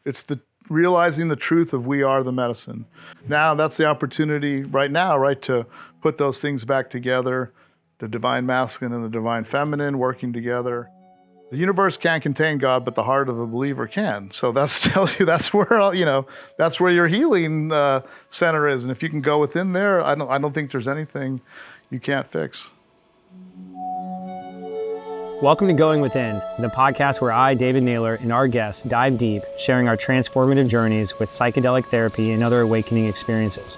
It's the realizing the truth of we are the medicine. Now that's the opportunity right now, right, to put those things back together, the divine masculine and the divine feminine working together. The universe can't contain God, but the heart of a believer can. So that tells you that's where, that's where your healing center is. And if you can go within there, I don't think there's anything you can't fix. Welcome to Going Within, the podcast where I, David Naylor, and our guests dive deep, sharing our transformative journeys with psychedelic therapy and other awakening experiences.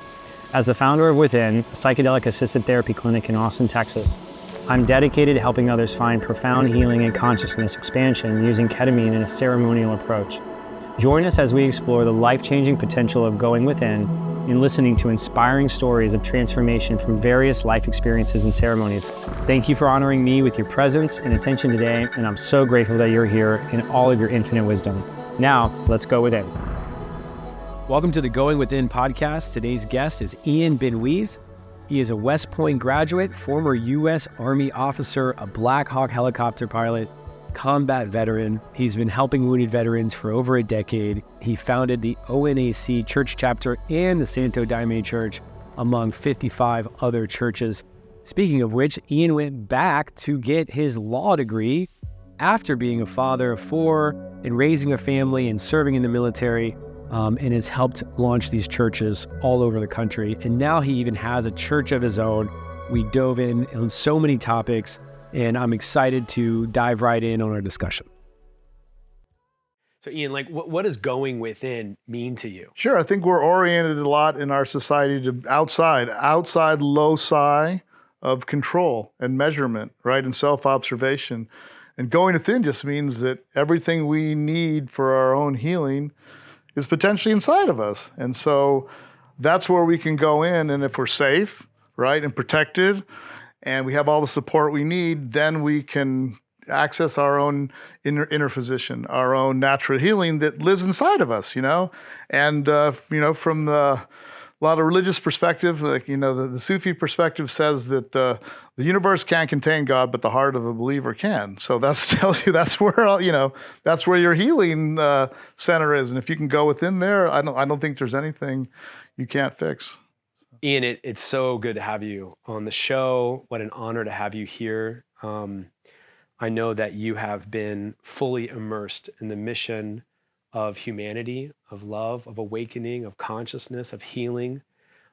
As the founder of Within, a psychedelic-assisted therapy clinic in Austin, Texas, I'm dedicated to helping others find profound healing and consciousness expansion using ketamine in a ceremonial approach. Join us as we explore the life-changing potential of going within and listening to inspiring stories of transformation from various life experiences and ceremonies. Thank you for honoring me with your presence and attention today, and I'm so grateful that you're here in all of your infinite wisdom. Now, let's go within. Welcome to the Going Within podcast. Today's guest is Ian Benouis. He is a West Point graduate, former U.S. Army officer, a Blackhawk helicopter pilot, combat veteran. He's been helping wounded veterans for over a decade. He founded the ONAC church chapter and the Santo Daime church, among 55 other churches. Speaking of which, Ian went back to get his law degree after being a father of four and raising a family and serving in the military, and has helped launch these churches all over the country. And now he even has a church of his own. We dove in on so many topics, and I'm excited to dive right in on our discussion. So Ian, what does going within mean to you? Sure, I think we're oriented a lot in our society to outside loci of control and measurement, right, and self-observation. And going within just means that everything we need for our own healing is potentially inside of us. And so that's where we can go in, and if we're safe, right, and protected, and we have all the support we need, then we can access our own inner physician, our own natural healing that lives inside of us, And, from a lot of religious perspective, the Sufi perspective says that the universe can't contain God, but the heart of a believer can. So that tells you that's where your healing center is. And if you can go within there, I don't think there's anything you can't fix. Ian, it's so good to have you on the show. What an honor to have you here. I know that you have been fully immersed in the mission of humanity, of love, of awakening, of consciousness, of healing.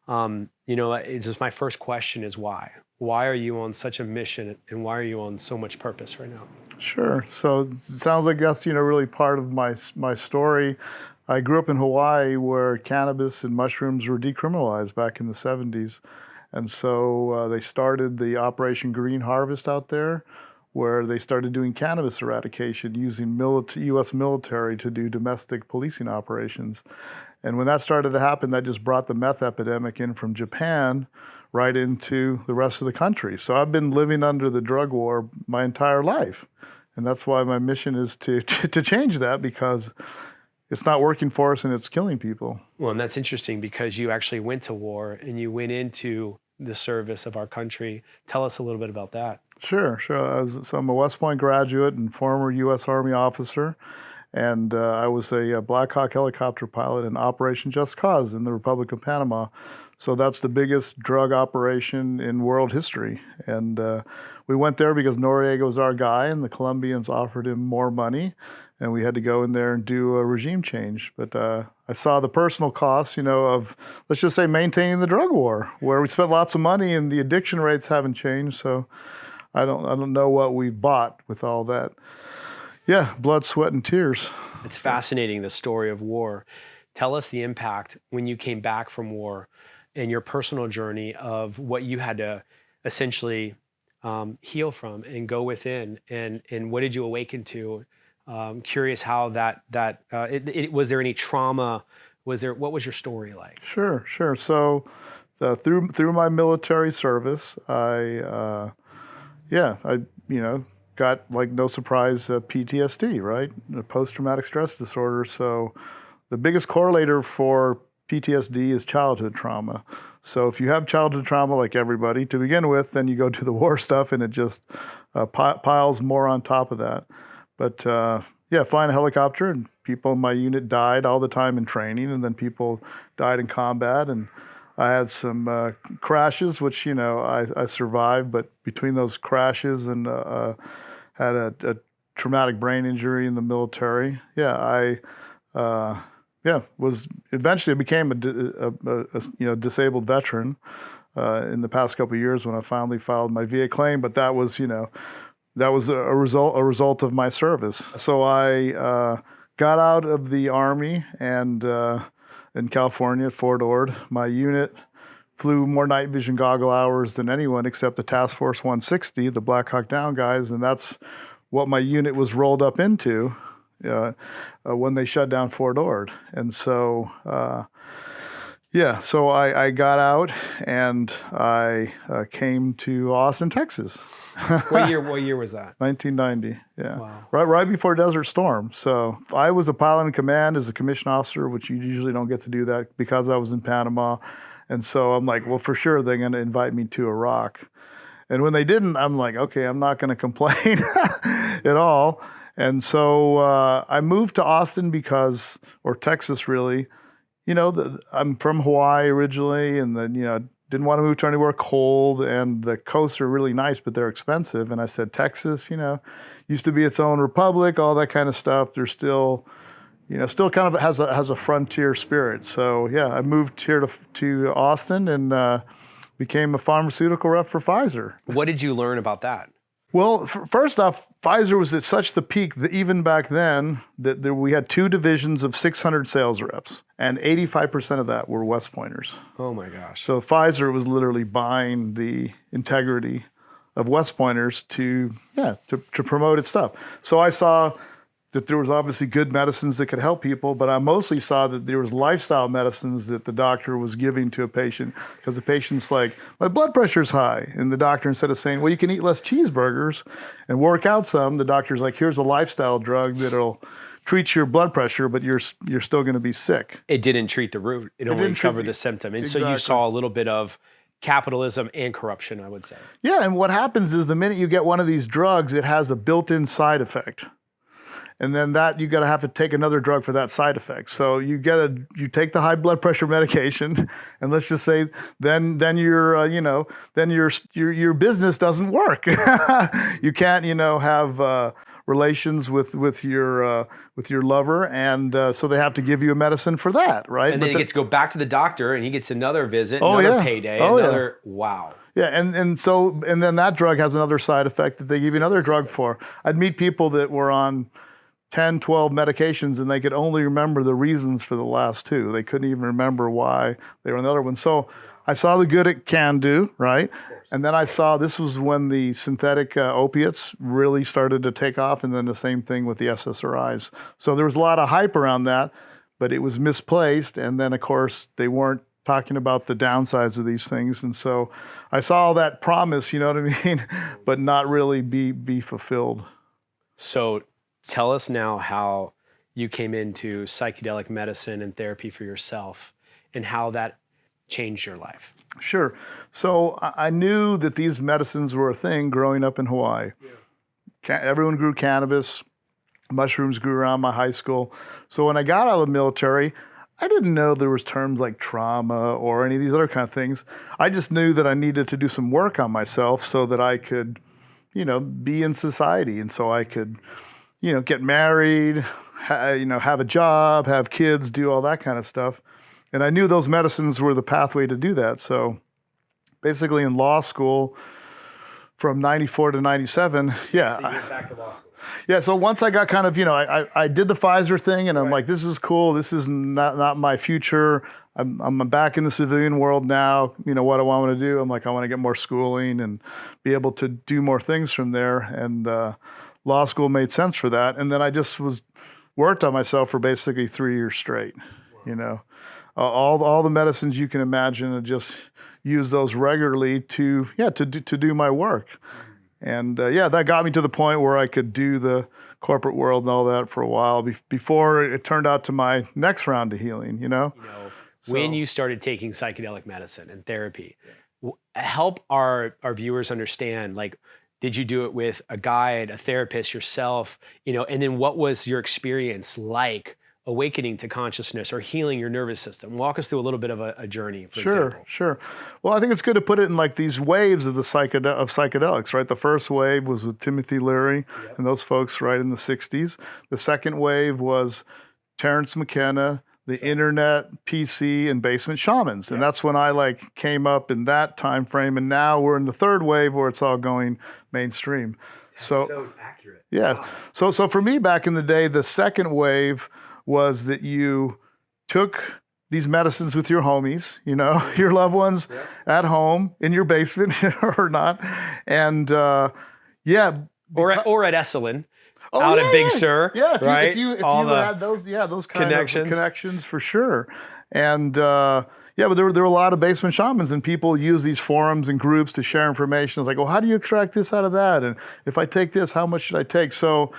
It's just my first question is why? Why are you on such a mission, and why are you on so much purpose right now? Sure. So it sounds like that's, really part of my story. I grew up in Hawaii where cannabis and mushrooms were decriminalized back in the 70s. And so they started the Operation Green Harvest out there, where they started doing cannabis eradication using U.S. military to do domestic policing operations. And when that started to happen, that just brought the meth epidemic in from Japan right into the rest of the country. So I've been living under the drug war my entire life. And that's why my mission is to change that, because it's not working for us and it's killing people. Well, and that's interesting because you actually went to war and you went into the service of our country. Tell us a little bit about that. Sure. So I'm a West Point graduate and former U.S. Army officer, and I was a Blackhawk helicopter pilot in Operation Just Cause in the Republic of Panama. So that's the biggest drug operation in world history. And we went there because Noriega was our guy, and the Colombians offered him more money, and we had to go in there and do a regime change. But I saw the personal costs, of, let's just say, maintaining the drug war, where we spent lots of money and the addiction rates haven't changed. So I don't know what we've bought with all that. Yeah, blood, sweat, and tears. It's fascinating, the story of war. Tell us the impact when you came back from war and your personal journey of what you had to essentially heal from and go within, and what did you awaken to? Curious how was there any trauma? What was your story like? Sure. So through my military service, I got, like, no surprise, PTSD, right? Post-traumatic stress disorder. So the biggest correlator for PTSD is childhood trauma. So if you have childhood trauma, like everybody, to begin with, then you go to the war stuff and it just piles more on top of that. But flying a helicopter and people in my unit died all the time in training, and then people died in combat, and I had some crashes, which I survived, but between those crashes and had a traumatic brain injury in the military. Was eventually became a disabled veteran in the past couple of years when I finally filed my VA claim. But that was a result of my service. So I got out of the Army and in California at Fort Ord. My unit flew more night vision goggle hours than anyone except the Task Force 160, the Blackhawk down guys, and that's what my unit was rolled up into when they shut down Fort Ord. And so, so I got out and I came to Austin, Texas. What year was that? 1990. Yeah. Wow. Right before Desert Storm. So I was a pilot in command as a commissioned officer, which you usually don't get to do that because I was in Panama. And so I'm like, well, for sure they're going to invite me to Iraq. And when they didn't, I'm like, okay, I'm not going to complain at all. And so I moved to Austin or Texas really. I'm from Hawaii originally, and then, didn't want to move to anywhere cold, and the coasts are really nice, but they're expensive. And I said, Texas, used to be its own republic, all that kind of stuff. There's still kind of has a frontier spirit. So yeah, I moved here to Austin and became a pharmaceutical rep for Pfizer. What did you learn about that? Well, first off, Pfizer was at such the peak that even back then that we had 2 divisions of 600 sales reps, and 85% of that were West Pointers. Oh my gosh. So Pfizer was literally buying the integrity of West Pointers to promote its stuff. So I saw that there was obviously good medicines that could help people, but I mostly saw that there was lifestyle medicines that the doctor was giving to a patient, because the patient's like, my blood pressure's high. And the doctor, instead of saying, well, you can eat less cheeseburgers and work out some, the doctor's like, here's a lifestyle drug that'll treat your blood pressure, but you're still going to be sick. It didn't treat the root. It only covered the symptom. And so you saw a little bit of capitalism and corruption, I would say. Yeah, and what happens is the minute you get one of these drugs, it has a built-in side effect. And then you got to have to take another drug for that side effect. So you take the high blood pressure medication, and let's just say then your business doesn't work. You can't have relations with your lover, and so they have to give you a medicine for that, right? And then he gets to go back to the doctor, and he gets another visit, payday, wow. Yeah, and then that drug has another side effect that they give you another drug for. I'd meet people that were on 10, 12 medications, and they could only remember the reasons for the last 2. They couldn't even remember why they were on the other one. So I saw the good it can do, right? And then I saw this was when the synthetic opiates really started to take off, and then the same thing with the SSRIs. So there was a lot of hype around that, but it was misplaced. And then, of course, they weren't talking about the downsides of these things. And so I saw all that promise, you know what I mean, but not really be fulfilled. So tell us now how you came into psychedelic medicine and therapy for yourself and how that changed your life. Sure. So I knew that these medicines were a thing growing up in Hawaii. Yeah. Everyone grew cannabis. Mushrooms grew around my high school. So when I got out of the military, I didn't know there was terms like trauma or any of these other kind of things. I just knew that I needed to do some work on myself so that I could, be in society. And so I could get married, have a job, have kids, do all that kind of stuff. And I knew those medicines were the pathway to do that. So basically in law school from 94 to 97, So you went back to law school. Yeah, so once I got kind of, I did the Pfizer thing, and I'm like, this is cool. This is not my future. I'm back in the civilian world now. What do I want to do? I'm like, I want to get more schooling and be able to do more things from there. And law school made sense for that. And then I just worked on myself for basically 3 years straight. Wow. All the medicines you can imagine, and just use those regularly to do my work. And that got me to the point where I could do the corporate world and all that for a while before it turned out to my next round of healing, When you started taking psychedelic medicine and therapy, help our viewers understand, like, did you do it with a guide, a therapist, yourself, and then what was your experience like awakening to consciousness or healing your nervous system? Walk us through a little bit of a journey, for Sure, example. sure. Well, I think it's good to put it in like these waves of the psychedelics, right? The first wave was with Timothy Leary and those folks right in the 60s. The second wave was Terrence McKenna, the internet, PC, and basement shamans. And that's when I like came up in that time frame. And now we're in the third wave where it's all going mainstream. So accurate. Yeah. Wow. So for me back in the day, the second wave was that you took these medicines with your homies, you know, your loved ones at home in your basement or not. And Or at S01. Out at Big Sur, yeah. right? If you All the had those kind connections. of connections for sure. And but there were a lot of basement shamans, and people use these forums and groups to share information. It's like, well, how do you extract this out of that? And if I take this, how much should I take? So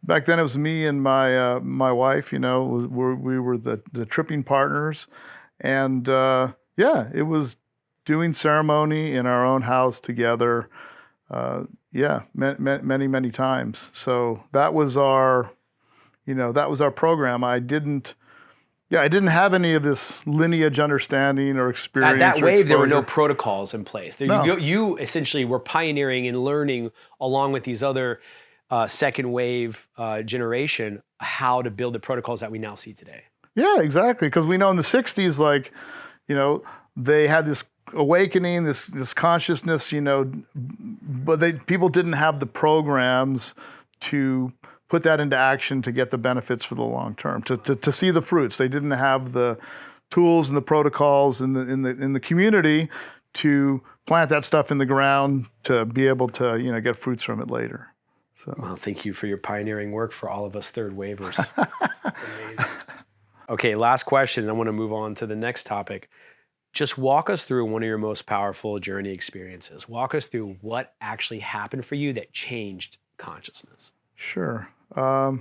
back then it was me and my wife. You know, we were the tripping partners, and it was doing ceremony in our own house together. Many times. So that was our program. I didn't have any of this lineage understanding or experience. At that wave, exposure. there were no protocols in place. No. You essentially were pioneering and learning along with these other second wave generation how to build the protocols that we now see today. Yeah, exactly. Because we know in the 60s, like, you know, they had this awakening, this consciousness, you know, but people didn't have the programs to put that into action to get the benefits for the long term, to see the fruits. They didn't have the tools and the protocols in the community to plant that stuff in the ground to be able to, you know, get fruits from it later. So. Well, thank you for your pioneering work for all of us third wavers. That's amazing. Okay, last question, and I want to move on to the next topic. Just walk us through one of your most powerful journey experiences. Walk us through what actually happened for you that changed consciousness. Sure. Well,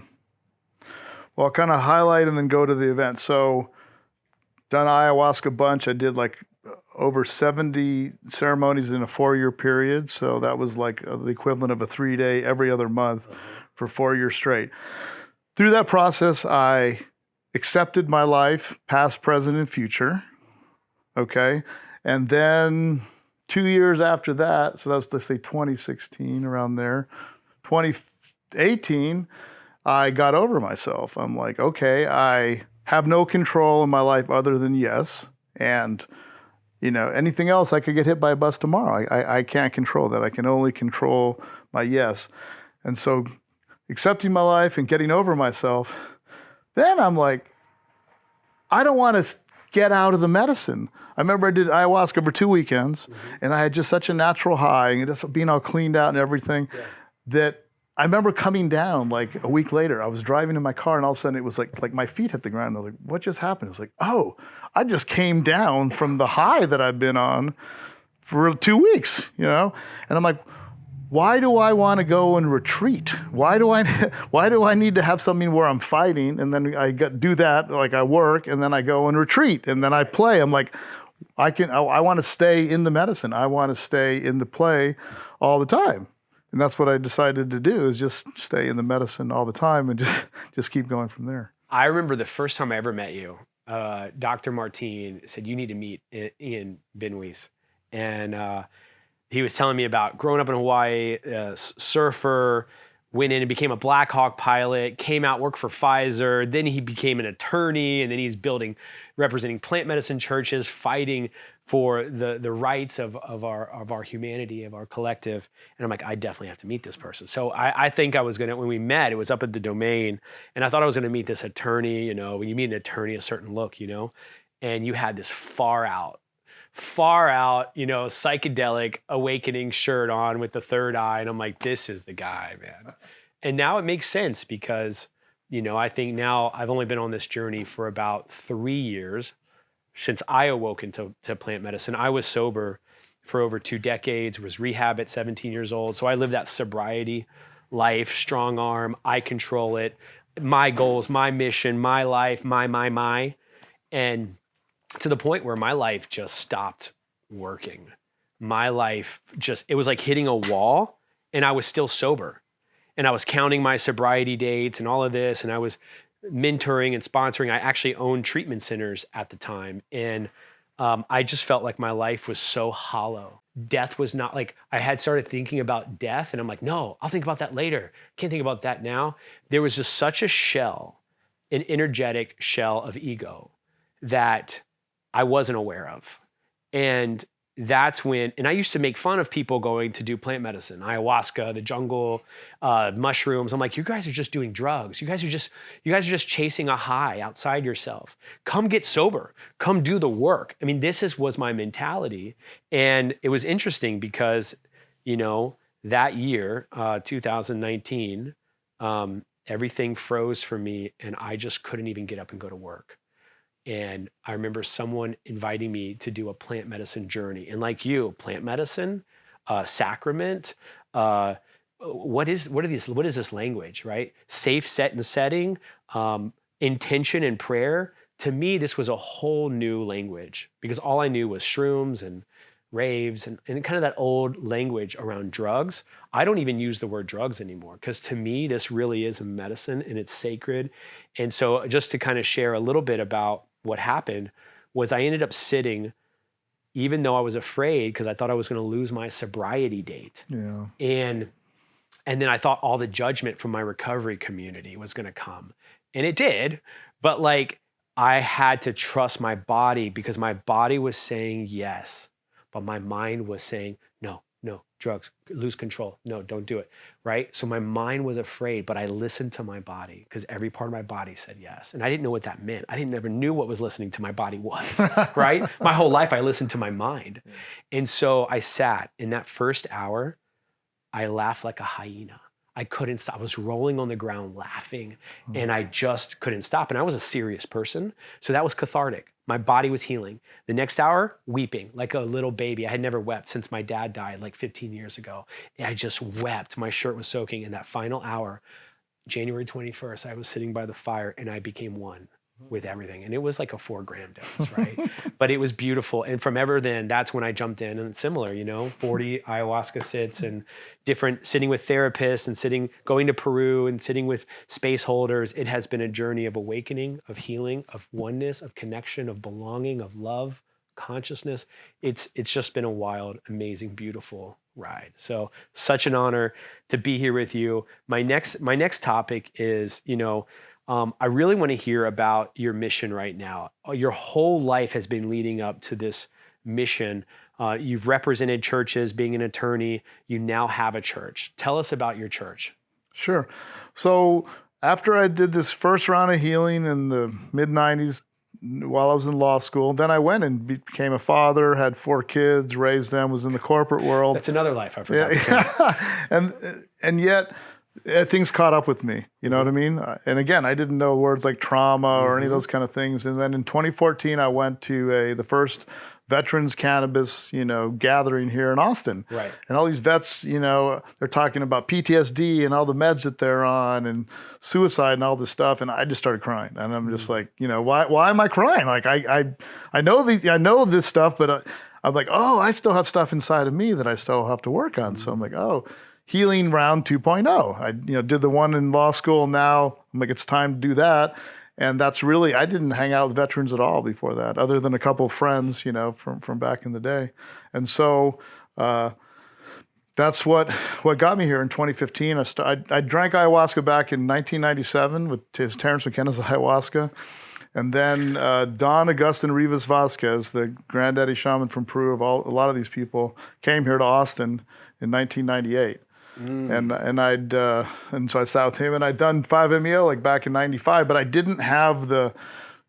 I'll kind of highlight and then go to the event. So, done ayahuasca a bunch. I did like over 70 ceremonies in a 4-year period. So that was like the equivalent of a 3-day every other month for 4 years straight. Through that process, I accepted my life, past, present, and future. Okay. And then 2 years after that, so that's, let's say 2016, around there, 2018, I got over myself. I'm like, okay, I have no control in my life other than yes. And, you know, anything else, I could get hit by a bus tomorrow. I can't control that. I can only control my yes. And so accepting my life and getting over myself, then I'm like, I don't want to get out of the medicine. I remember I did ayahuasca for 2 weekends, and I had just such a natural high and just being all cleaned out and everything that I remember coming down like a week later. I was driving in my car, and all of a sudden it was like my feet hit the ground. I was like, what just happened? It's like, oh, I just came down from the high that I've been on for 2 weeks, you know? And I'm like, why do I want to go and retreat? Why do I need to have something where I'm fighting, and then I do that, like I work, and then I go and retreat, and then I play? I'm like, I want to stay in the medicine. I want to stay in the play all the time. And that's what I decided to do, is just stay in the medicine all the time and just keep going from there. I remember the first time I ever met you, Dr. Martine said, you need to meet Ian Benouis. And he was telling me about growing up in Hawaii, surfer, went in and became a Blackhawk pilot, came out, worked for Pfizer. Then he became an attorney, and then he's representing plant medicine churches, fighting for the rights of our humanity, of our collective. And I'm like, I definitely have to meet this person. So I think I was when we met, it was up at the Domain, and I thought I was gonna meet this attorney. You know, when you meet an attorney, a certain look, you know, and you had this far out, you know, psychedelic awakening shirt on with the third eye. And I'm like, this is the guy, man. And now it makes sense because, you know, I think now I've only been on this journey for about 3 years since I awoke into plant medicine. I was sober for over 2 decades, was rehab at 17 years old. So I lived that sobriety life, strong arm, I control it, my goals, my mission, my life, my. And to the point where my life just stopped working. My life it was like hitting a wall, and I was still sober. And I was counting my sobriety dates and all of this, and I was mentoring and sponsoring. I actually owned treatment centers at the time. And I just felt like my life was so hollow. Death was not like, I had started thinking about death and I'm like, no, I'll think about that later. Can't think about that now. There was just such a shell, an energetic shell of ego that I wasn't aware of. And that's when, and I used to make fun of people going to do plant medicine, ayahuasca, the jungle, mushrooms. I'm like, you guys are just doing drugs. You guys are just chasing a high outside yourself. Come get sober. Come do the work. I mean, was my mentality. And it was interesting because, that year, 2019, everything froze for me and I just couldn't even get up and go to work. And I remember someone inviting me to do a plant medicine journey. And like you, plant medicine, sacrament, what is this language, right? Safe, set, and setting, intention and prayer. To me, this was a whole new language because all I knew was shrooms and raves and kind of that old language around drugs. I don't even use the word drugs anymore because to me, this really is a medicine and it's sacred. And so just to kind of share a little bit about what happened was I ended up sitting, even though I was afraid because I thought I was going to lose my sobriety date. Yeah. And then I thought all the judgment from my recovery community was going to come. And it did, but like I had to trust my body because my body was saying yes, but my mind was saying, no, drugs, lose control. No, don't do it, right? So my mind was afraid, but I listened to my body because every part of my body said yes. And I didn't know what that meant. I never knew what was listening to my body was, right? My whole life I listened to my mind. And so I sat in that first hour, I laughed like a hyena. I couldn't stop. I was rolling on the ground laughing and I just couldn't stop. And I was a serious person. So that was cathartic. My body was healing. The next hour, weeping like a little baby. I had never wept since my dad died like 15 years ago. And I just wept. My shirt was soaking. In that final hour, January 21st, I was sitting by the fire and I became one with everything. And it was like a 4-gram dose, right? But it was beautiful. And from ever then, that's when I jumped in. And it's similar, 40 ayahuasca sits and sitting with therapists and going to Peru and sitting with space holders. It has been a journey of awakening, of healing, of oneness, of connection, of belonging, of love, consciousness. It's just been a wild, amazing, beautiful ride. So such an honor to be here with you. My next topic is, I really want to hear about your mission right now. Your whole life has been leading up to this mission. You've represented churches, being an attorney. You now have a church. Tell us about your church. Sure. So after I did this first round of healing in the mid-90s while I was in law school, then I went and became a father, had 4 kids, raised them, was in the corporate world. That's another life I forgot to count. And yet things caught up with me, you know what I mean? And again, I didn't know words like trauma or any of those kind of things. And then in 2014, I went to the first veterans cannabis, gathering here in Austin. Right. And all these vets, they're talking about PTSD and all the meds that they're on and suicide and all this stuff. And I just started crying. And I'm just like, why am I crying? Like I know this stuff, but I'm like, oh, I still have stuff inside of me that I still have to work on. So I'm like, oh, healing round 2.0. I did the one in law school. Now I'm like, it's time to do that. And that's really, I didn't hang out with veterans at all before that, other than a couple of friends, from back in the day. And so that's what got me here in 2015. I drank ayahuasca back in 1997 with Terrence McKenna's ayahuasca. And then Don Agustin Rivas Vasquez, the granddaddy shaman from Peru of a lot of these people, came here to Austin in 1998. And so I sat with him and I'd done 5-MeO like back in 95, but I didn't have the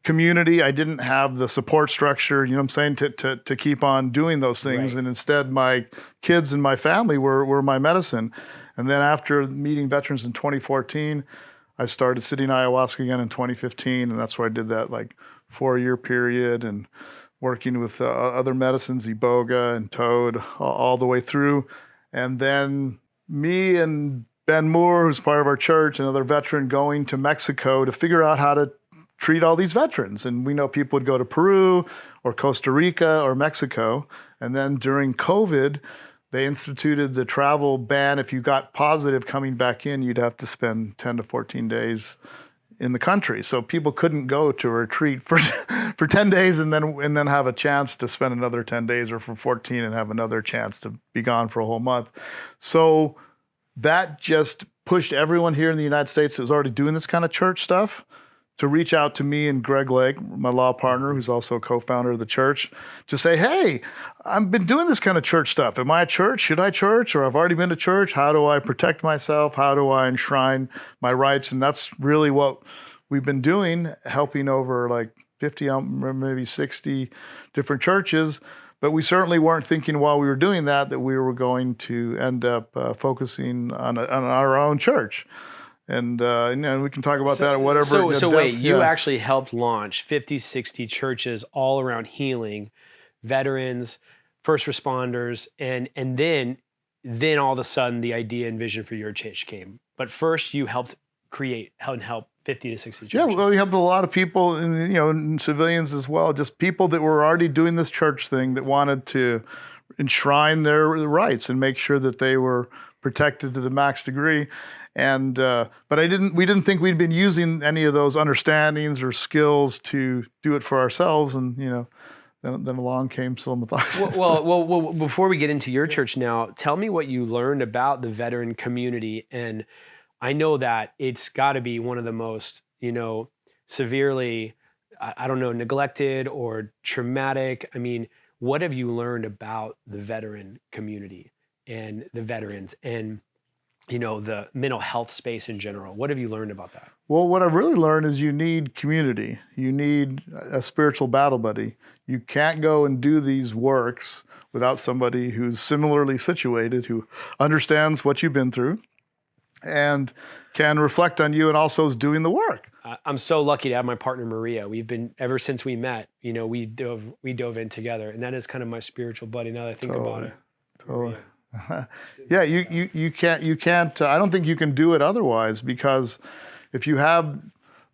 community. I didn't have the support structure, to keep on doing those things. Right. And instead my kids and my family were my medicine. And then after meeting veterans in 2014, I started sitting ayahuasca again in 2015. And that's where I did that like 4-year period and working with other medicines, iboga and toad all the way through. And then me and Ben Moore, who's part of our church, another veteran, going to Mexico to figure out how to treat all these veterans. And we know people would go to Peru or Costa Rica or Mexico. And then during COVID, they instituted the travel ban. If you got positive coming back in, you'd have to spend 10 to 14 days in the country. So people couldn't go to a retreat for for 10 days and then have a chance to spend another 10 days, or for 14 and have another chance to be gone for a whole month. So that just pushed everyone here in the United States that was already doing this kind of church stuff to reach out to me and Greg Lake, my law partner, who's also a co-founder of the church, to say, hey, I've been doing this kind of church stuff. Am I a church? Should I church? Or I've already been to church. How do I protect myself? How do I enshrine my rights? And that's really what we've been doing, helping over like 50, maybe 60 different churches. But we certainly weren't thinking while we were doing that we were going to end up focusing on our own church. And we can talk about that at whatever. So wait, you actually helped launch 50, 60 churches all around healing, veterans, first responders, and then all of a sudden the idea and vision for your church came. But first you helped create and help 50 to 60 churches. Yeah, well, we helped a lot of people, and civilians as well, just people that were already doing this church thing that wanted to enshrine their rights and make sure that they were protected to the max degree. And but we didn't think we'd been using any of those understandings or skills to do it for ourselves. And then along came Silamathoxin. Well, before we get into your church now, tell me what you learned about the veteran community. And I know that it's got to be one of the most severely, I don't know, neglected or traumatic. I mean, what have you learned about the veteran community and the veterans and the mental health space in general? What have you learned about that? Well, what I've really learned is you need community. You need a spiritual battle buddy. You can't go and do these works without somebody who's similarly situated, who understands what you've been through and can reflect on you and also is doing the work. I'm so lucky to have my partner, Maria. We've been, ever since we met, we dove in together, and that is kind of my spiritual buddy now that I think about it. Totally. Yeah, you can't. I don't think you can do it otherwise, because if you have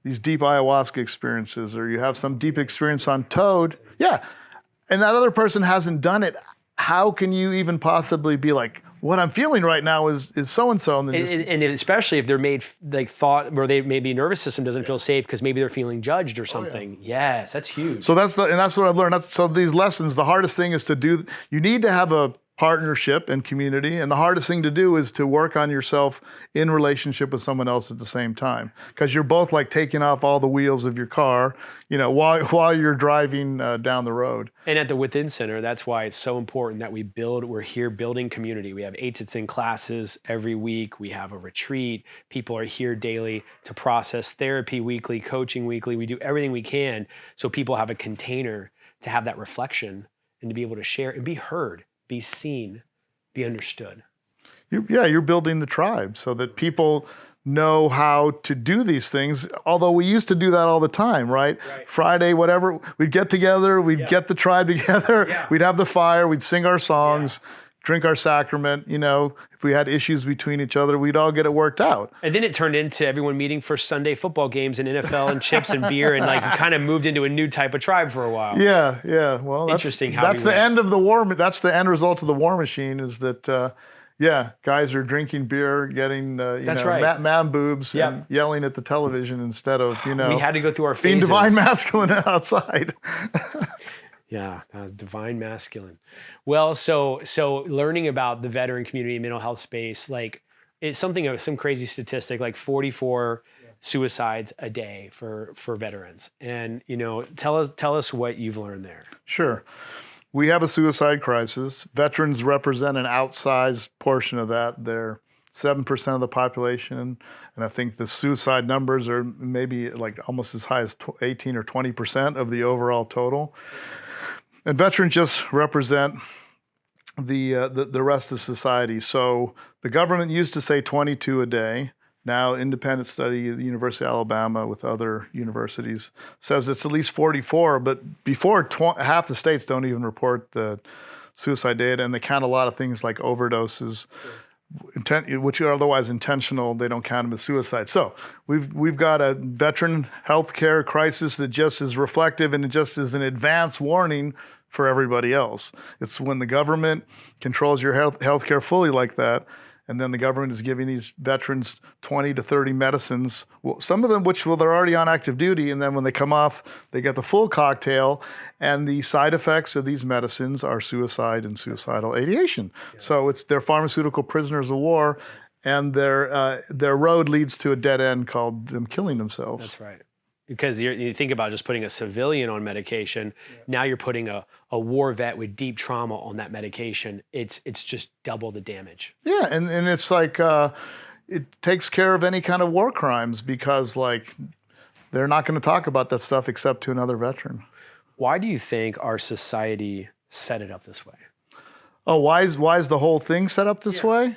these deep ayahuasca experiences or you have some deep experience on toad, and that other person hasn't done it, how can you even possibly be like, what I'm feeling right now is so and so, and especially if they're made like thought where maybe nervous system doesn't feel safe because maybe they're feeling judged or something. Yes, that's huge. So that's what I've learned. So these lessons, the hardest thing is to do. You need to have a partnership and community, and the hardest thing to do is to work on yourself in relationship with someone else at the same time, because you're both like taking off all the wheels of your car, while you're driving down the road. And at the Within Center, that's why it's so important that we're here building community. We have 8 to 10 classes every week. We have a retreat. People are here daily to process therapy weekly, coaching weekly. We do everything we can so people have a container to have that reflection and to be able to share and be heard, be seen, be understood. You're building the tribe so that people know how to do these things. Although we used to do that all the time, right? Friday, whatever, we'd get together, we'd get the tribe together, we'd have the fire, we'd sing our songs, drink our sacrament. If we had issues between each other, we'd all get it worked out. And then it turned into everyone meeting for Sunday football games and NFL and chips and beer, and like kind of moved into a new type of tribe for a while. Yeah. Well, interesting. That's the end of the war. That's the end result of the war machine. Is that guys are drinking beer, getting man boobs, and yelling at the television instead of we had to go through our phases. Being divine masculine outside. Yeah, divine masculine. Well, so learning about the veteran community mental health space, like it's something of some crazy statistic, like 44 suicides a day for veterans. And tell us what you've learned there. Sure. We have a suicide crisis. Veterans represent an outsized portion of that. They're 7% of the population, and I think the suicide numbers are maybe like almost as high as 18 or 20% of the overall total. And veterans just represent the rest of society. So the government used to say 22 a day. Now, independent study at the University of Alabama with other universities says it's at least 44. But before, half the states don't even report the suicide data, and they count a lot of things like overdoses, which are otherwise intentional. They don't count them as suicide. So we've got a veteran healthcare crisis that just is reflective, and it just is an advance warning for everybody else. It's when the government controls your healthcare fully like that, And then the government is giving these veterans 20 to 30 medicines, well, some of them which, well, they're already on active duty. And then when they come off, they get the full cocktail. And the side effects of these medicines are suicide and suicidal ideation. Yeah. So they're pharmaceutical prisoners of war, and their road leads to a dead end called them killing themselves. That's right. Because you think about just putting a civilian on medication, now you're putting a war vet with deep trauma on that medication. It's just double the damage. Yeah, and it's like it takes care of any kind of war crimes, because like they're not going to talk about that stuff except to another veteran. Why do you think our society set it up this way? Oh, why is the whole thing set up this way?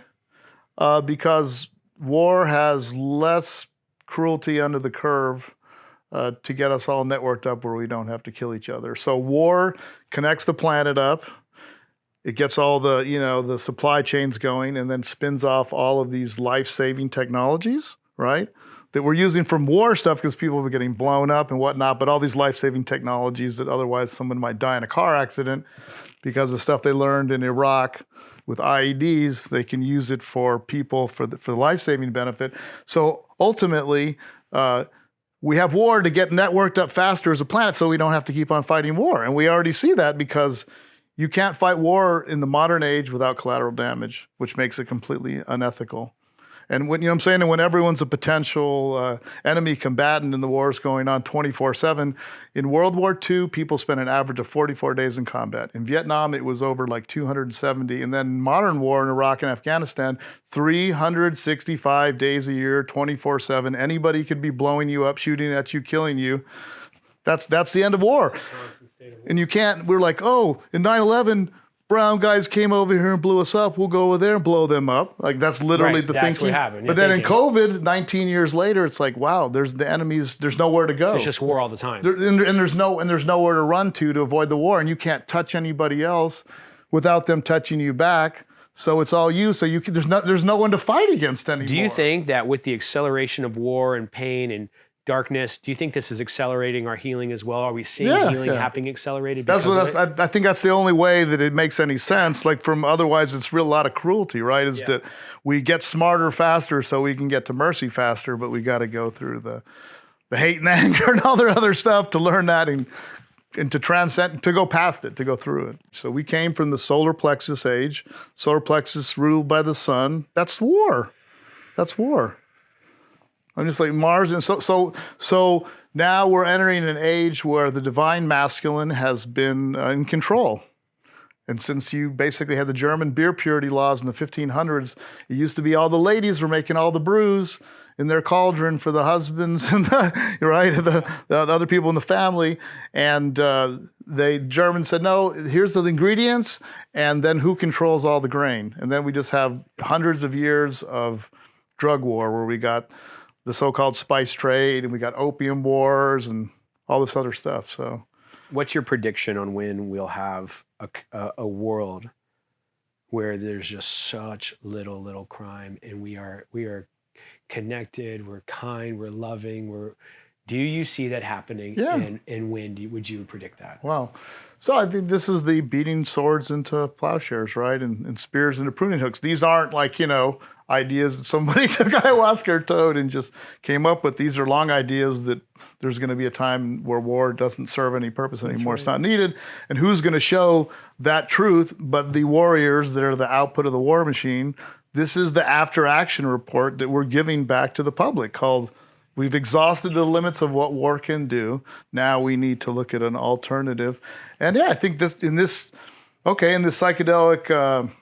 Because war has less cruelty under the curve to get us all networked up where we don't have to kill each other. So war connects the planet up. It gets all the, the supply chains going, and then spins off all of these life-saving technologies, right? That we're using from war stuff because people are getting blown up and whatnot, but all these life-saving technologies that otherwise someone might die in a car accident because of stuff they learned in Iraq with IEDs, they can use it for people for the life-saving benefit. So ultimately, we have war to get networked up faster as a planet so we don't have to keep on fighting war. And we already see that because you can't fight war in the modern age without collateral damage, which makes it completely unethical. And when, I'm saying, and when everyone's a potential enemy combatant and the war is going on 24/7, in World War II, people spent an average of 44 days in combat. In Vietnam, it was over like 270. And then modern war in Iraq and Afghanistan, 365 days a year, 24/7. Anybody could be blowing you up, shooting at you, killing you. That's the end of war. And you can't, we're like, oh, in 9/11, brown guys came over here and blew us up. We'll go over there and blow them up. Like that's literally the thinking. That's what happened. But then in COVID, 19 years later, it's like, wow, there's the enemies. There's nowhere to go. There's just war all the time. And there's nowhere to run to avoid the war. And you can't touch anybody else without them touching you back. So it's all you. So there's no one to fight against anymore. Do you think that with the acceleration of war and pain and darkness, do you think this is accelerating our healing as well? Are we seeing healing happening accelerated? That's what I think that's the only way that it makes any sense. Like otherwise it's a lot of cruelty, right? Is that we get smarter faster so we can get to mercy faster, but we got to go through the hate and anger and all their other stuff to learn that and to transcend, to go past it, to go through it. So we came from the solar plexus age, solar plexus ruled by the sun. That's war. That's war. I'm just like Mars. And so now we're entering an age where the divine masculine has been in control. And since you basically had the German beer purity laws in the 1500s, it used to be all the ladies were making all the brews in their cauldron for the husbands and the other people in the family. And the Germans said, no, here's the ingredients, and then who controls all the grain? And then we just have hundreds of years of drug war where we got the so-called spice trade, and we got opium wars and all this other stuff. So, what's your prediction on when we'll have a world where there's just such little crime, and we are connected, we're kind, we're loving, do you see that happening? Yeah. And when would you predict that? Wow. So I think this is the beating swords into plowshares, right? And spears into pruning hooks. These aren't like, ideas that somebody took ayahuasca or toad and just came up with. These are long ideas that there's going to be a time where war doesn't serve any purpose anymore. Right. It's not needed. And who's going to show that truth but the warriors that are the output of the war machine? This is the after action report that we're giving back to the public called, we've exhausted the limits of what war can do. Now we need to look at an alternative. And I think in this psychedelic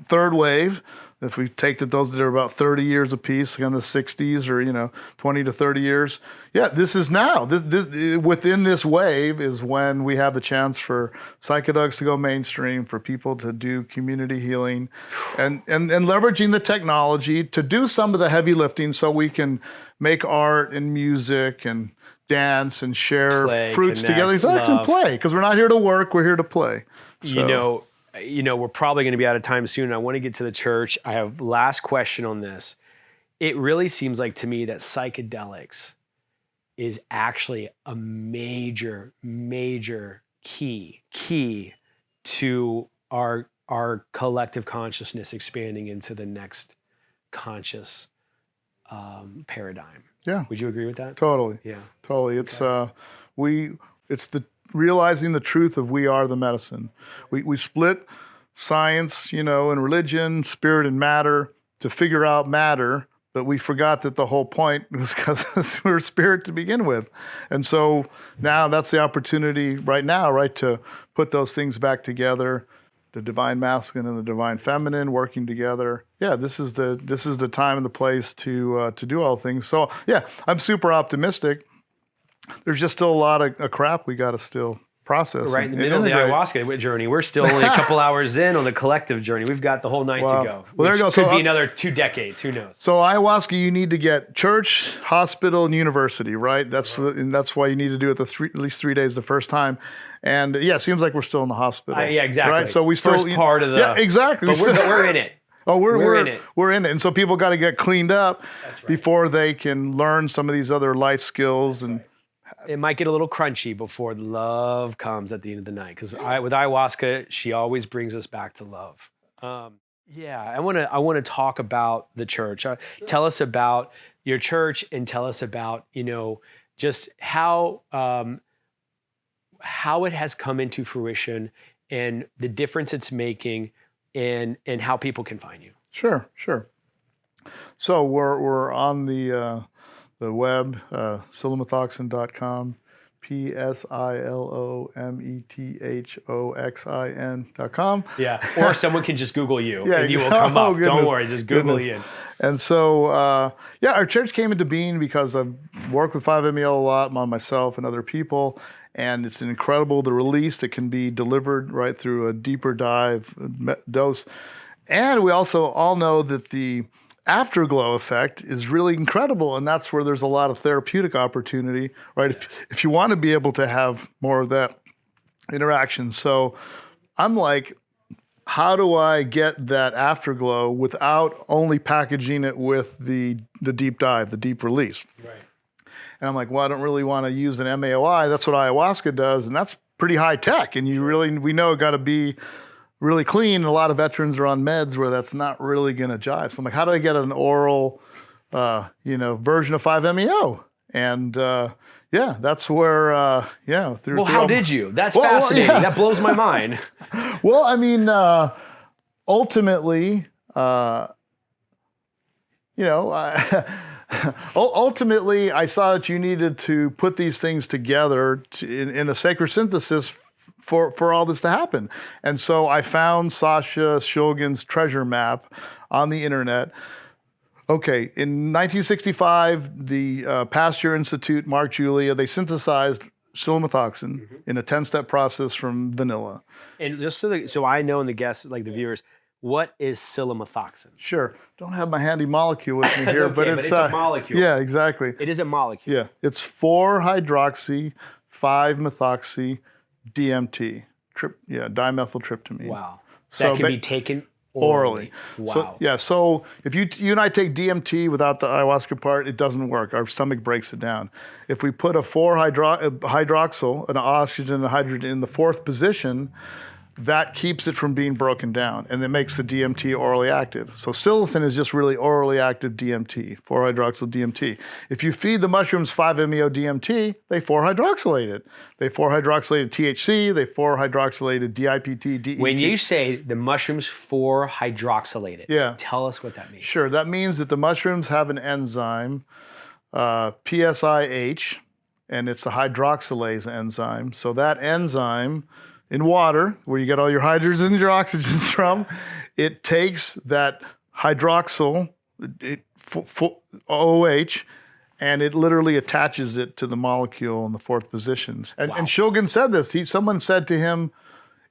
third wave, if we take those that are about 30 years apiece, in the 60s or 20 to 30 years, this is now. This within this wave is when we have the chance for psychedelics to go mainstream, for people to do community healing, and leveraging the technology to do some of the heavy lifting, so we can make art and music and dance and share fruits together. Exactly, and play, because we're not here to work; we're here to play. So. We're probably going to be out of time soon. I want to get to the church. I have last question on this. It really seems like to me that psychedelics is actually a major key to our our collective consciousness expanding into the next conscious paradigm. Yeah. Would you agree with that? Totally. Yeah. Totally. It's it's the realizing the truth of we are the medicine. We split science, and religion, spirit and matter to figure out matter, but we forgot that the whole point was because we're spirit to begin with. And so now that's the opportunity right now, right, to put those things back together, the divine masculine and the divine feminine working together. Yeah, this is the time and the place to do all things. So yeah, I'm super optimistic. There's just still a lot of crap we got to still process. Right in the middle of the ayahuasca journey. We're still only a couple hours in on the collective journey. We've got the whole night to go. Well, there you go. Could be another 2 decades. Who knows? So ayahuasca, you need to get church, hospital, and university, right? And that's why you need to do it at least 3 days the first time. And yeah, it seems like we're still in the hospital. Yeah, exactly. Right? So we still first part of the. Yeah, exactly. But we're in it. Oh, we're in it. We're in it. And so people got to get cleaned up Right. before they can learn some of these other life skills. And it might get a little crunchy before love comes at the end of the night. Because with ayahuasca, she always brings us back to love. Yeah, I want to talk about the church. Tell us about your church and tell us about just how it has come into fruition and the difference it's making and how people can find you. Sure. So we're on the web, silamathoxin.com, silamathoxin.com. Yeah, or someone can just Google you Yeah, and you will come up. goodness. Don't worry, just Google Goodness. Ian. And so, our church came into being because I've worked with 5-MeO a lot, on myself and other people, and it's incredible the release that can be delivered right through a deeper dive dose. And we also all know that the afterglow effect is really incredible, and that's where there's a lot of therapeutic opportunity, right? If you want to be able to have more of that interaction. So I'm like, how do I get that afterglow without only packaging it with the deep dive, the deep release? Right. And I'm like, well, I don't really want to use an MAOI. That's what ayahuasca does, and that's pretty high tech. And we know it got to be really clean. And a lot of veterans are on meds where that's not really going to jive. So I'm like, how do I get an oral, version of 5-MeO? And that's where, through. Well, how did you? That's fascinating. Yeah. That blows my mind. Well, I mean, ultimately, ultimately, I saw that you needed to put these things together in a sacred synthesis for all this to happen. And so I found Sasha Shulgin's treasure map on the internet. Okay, in 1965, the Pasteur Institute, Mark Julia, they synthesized Silamathoxin in a 10-step process from vanilla. And just so I know and the guests, like the viewers, what is Silamathoxin? Sure. Don't have my handy molecule with me here, okay, but it's a molecule. Yeah, exactly. It is a molecule. Yeah, it's 4-hydroxy, 5-methoxy, DMT, dimethyltryptamine. Wow. So that can be taken orally. Wow. So if you and I take DMT without the ayahuasca part, it doesn't work. Our stomach breaks it down. If we put a 4-hydroxyl, an oxygen and a hydrogen in the fourth position, that keeps it from being broken down, and it makes the DMT orally active. So psilocin is just really orally active DMT, 4-hydroxyl DMT. If you feed the mushrooms 5-MeO DMT, they 4-hydroxylate it. They 4-hydroxylated THC, they 4-hydroxylated DIPT, DET. When you say the mushrooms 4-hydroxylated, tell us what that means. Sure, that means that the mushrooms have an enzyme, PSIH, and it's a hydroxylase enzyme. So that enzyme in water, where you get all your hydrogens and your oxygens from, it takes that hydroxyl, OH, and it literally attaches it to the molecule in the fourth positions. And Shulgin said this. Someone said to him,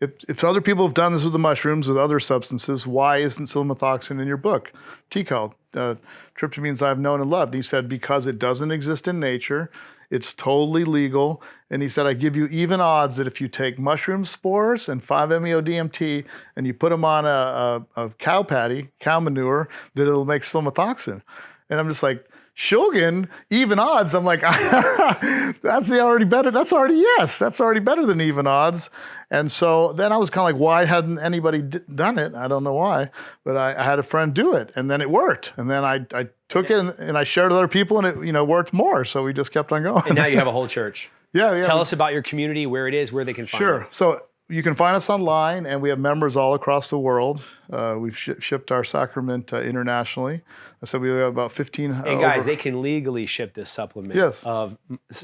if other people have done this with the mushrooms, with other substances, why isn't silamathoxin in your book? Tikal, tryptamines I've known and loved. He said, because it doesn't exist in nature. It's totally legal. And he said, I give you even odds that if you take mushroom spores and 5-MeO DMT and you put them on a cow patty, cow manure, that it'll make silamathoxin. And I'm just like, Shulgin, even odds. I'm like, that's already better. That's already better than even odds. And so then I was kind of like, why hadn't anybody done it? I don't know why, but I had a friend do it, and then it worked. And then I took it and I shared with other people, and it worked more. So we just kept on going. And now you have a whole church. Yeah. Tell us about your community, where it is, where they can find Sure. it. So you can find us online, and we have members all across the world. We've shipped our sacrament internationally. So we have about 15. And guys, they can legally ship this supplement of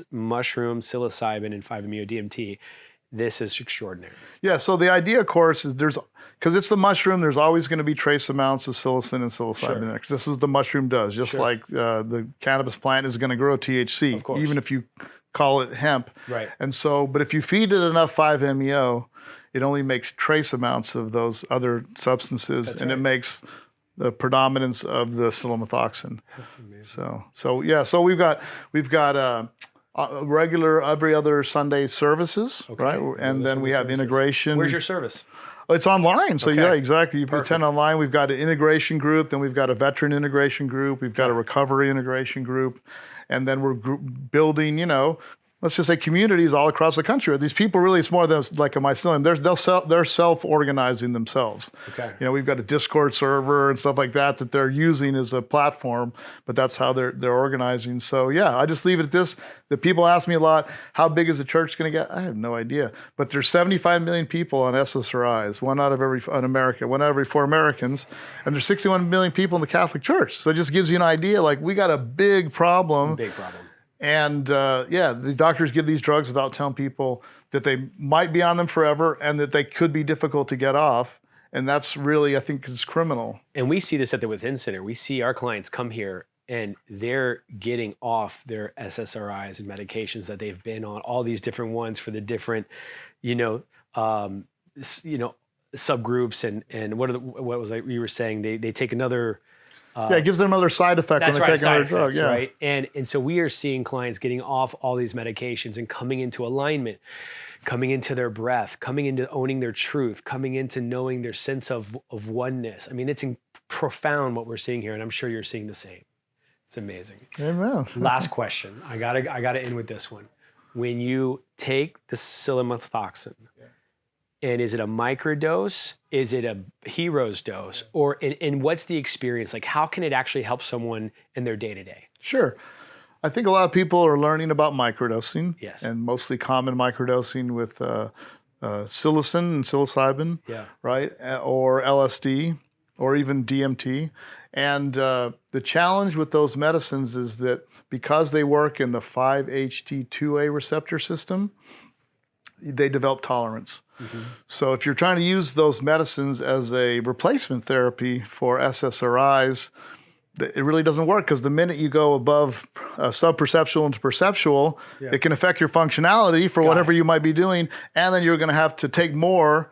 mushroom, psilocybin, and 5-MeO-DMT. This is extraordinary. Yeah, so the idea, of course, is because it's the mushroom, there's always going to be trace amounts of psilocin and psilocybin in there. 'Cause this is the mushroom does, just like the cannabis plant is going to grow THC, of course, even if you call it hemp. Right. And so, but if you feed it enough 5-MeO, it only makes trace amounts of those other substances, it makes the predominance of the silamathoxin. That's amazing. So we've got regular every other Sunday services, right? And then we have integration. Where's your service? It's online. So Okay. yeah, exactly. You Perfect. attend online. We've got an integration group, then we've got a veteran integration group, we've got a recovery integration group, and then we're building, let's just say communities all across the country. These people really, it's more than like a mycelium. They're self-organizing themselves. Okay. We've got a Discord server and stuff like that they're using as a platform, but that's how they're organizing. So yeah, I just leave it at this. The people ask me a lot, how big is the church going to get? I have no idea. But there's 75 million people on SSRIs, one out of every 4 Americans, and there's 61 million people in the Catholic Church. So it just gives you an idea, like we got a big problem. Big problem. And the doctors give these drugs without telling people that they might be on them forever and that they could be difficult to get off. And that's really, I think, is criminal. And we see this at the Within Center. We see our clients come here and they're getting off their SSRIs and medications that they've been on, all these different ones for the different, subgroups and what was you were saying? They take another. It gives them another side effect when they take another drug. Yeah. Right. And so we are seeing clients getting off all these medications and coming into alignment, coming into their breath, coming into owning their truth, coming into knowing their sense of oneness. I mean, it's profound what we're seeing here, and I'm sure you're seeing the same. It's amazing. Amen. Last question. I gotta end with this one. When you take the silamathoxin, and is it a microdose? Is it a hero's dose? Or and what's the experience? Like, how can it actually help someone in their day-to-day? Sure. I think a lot of people are learning about microdosing. Yes. And mostly common microdosing with psilocin and psilocybin, right? Or LSD, or even DMT. And the challenge with those medicines is that because they work in the 5-HT2A receptor system, they develop tolerance. Mm-hmm. So if you're trying to use those medicines as a replacement therapy for SSRIs, it really doesn't work, because the minute you go above subperceptual into perceptual, it can affect your functionality for whatever you might be doing, and then you're going to have to take more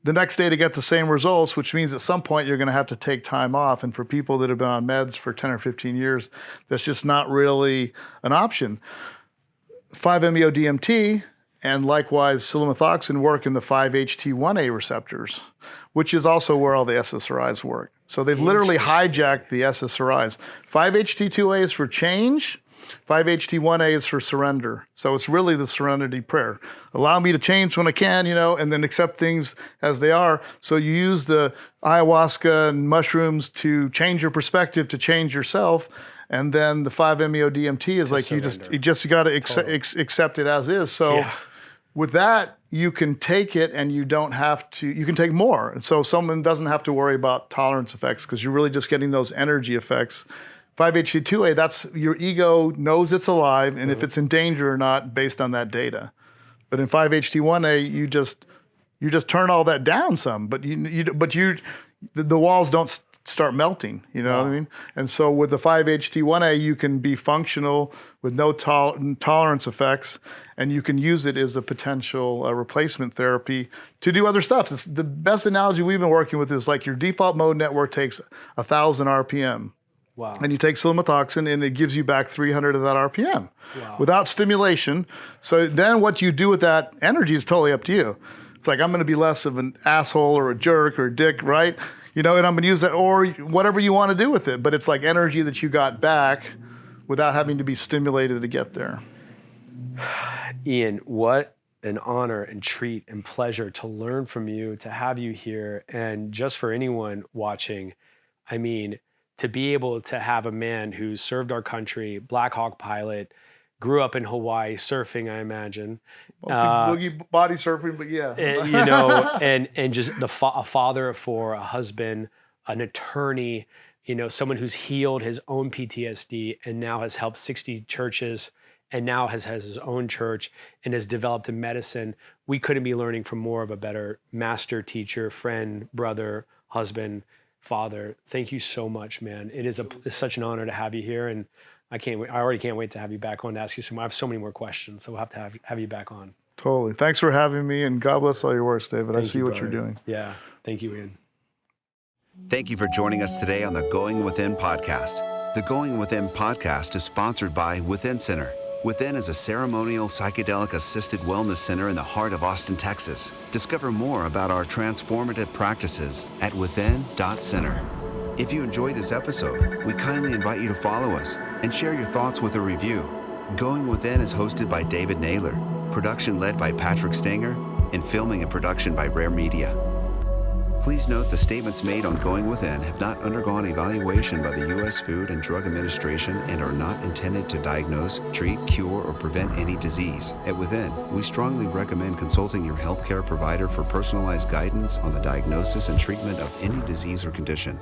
the next day to get the same results, which means at some point you're going to have to take time off. And for people that have been on meds for 10 or 15 years, that's just not really an option. 5-MeO-DMT and likewise silamathoxin work in the 5-HT1A receptors, which is also where all the SSRIs work. So they've literally hijacked the SSRIs. 5-HT2A is for change. 5-HT1A is for surrender. So it's really the serenity prayer. Allow me to change when I can, and then accept things as they are. So you use the ayahuasca and mushrooms to change your perspective, to change yourself. And then the 5-MeO-DMT is like, you just got to accept it as is. So with that, you can take it and you can take more. And so someone doesn't have to worry about tolerance effects, because you're really just getting those energy effects. 5-HT2A, that's your ego knows it's alive and if it's in danger or not based on that data. But in 5-HT1A, you just turn all that down some, but the walls don't start melting, what I mean? And so with the 5-HT1A, you can be functional with no tolerance effects, and you can use it as a potential replacement therapy to do other stuff. It's the best analogy we've been working with is like your default mode network takes 1,000 RPM. Wow. And you take silamathoxin and it gives you back 300 of that RPM without stimulation. So then what you do with that energy is totally up to you. It's like, I'm going to be less of an asshole or a jerk or a dick, right? And I'm going to use that, or whatever you want to do with it. But it's like energy that you got back without having to be stimulated to get there. Ian, what an honor and treat and pleasure to learn from you, to have you here. And just for anyone watching, I mean, to be able to have a man who served our country, Blackhawk pilot, grew up in Hawaii, surfing, I imagine. Boogie body surfing, but yeah. And, you know, and just a father of four, a husband, an attorney, you know, someone who's healed his own PTSD and now has helped 60 churches and now has his own church and has developed in medicine. We couldn't be learning from more of a better master, teacher, friend, brother, husband, father. Thank you so much, man. It's such an honor to have you here. And I already can't wait to have you back on to ask you some. I have so many more questions, so we'll have to have you back on. Totally. Thanks for having me, and God bless all your works, David. I see what you're doing. Yeah. Thank you, Ian. Thank you for joining us today on the Going Within podcast. The Going Within podcast is sponsored by Within Center. Within is a ceremonial psychedelic-assisted wellness center in the heart of Austin, Texas. Discover more about our transformative practices at within.center. If you enjoyed this episode, we kindly invite you to follow us and share your thoughts with a review. Going Within is hosted by David Naylor, production led by Patrick Stanger, and filming and production by Rare Media. Please note the statements made on Going Within have not undergone evaluation by the U.S. Food and Drug Administration and are not intended to diagnose, treat, cure, or prevent any disease. At Within, we strongly recommend consulting your healthcare provider for personalized guidance on the diagnosis and treatment of any disease or condition.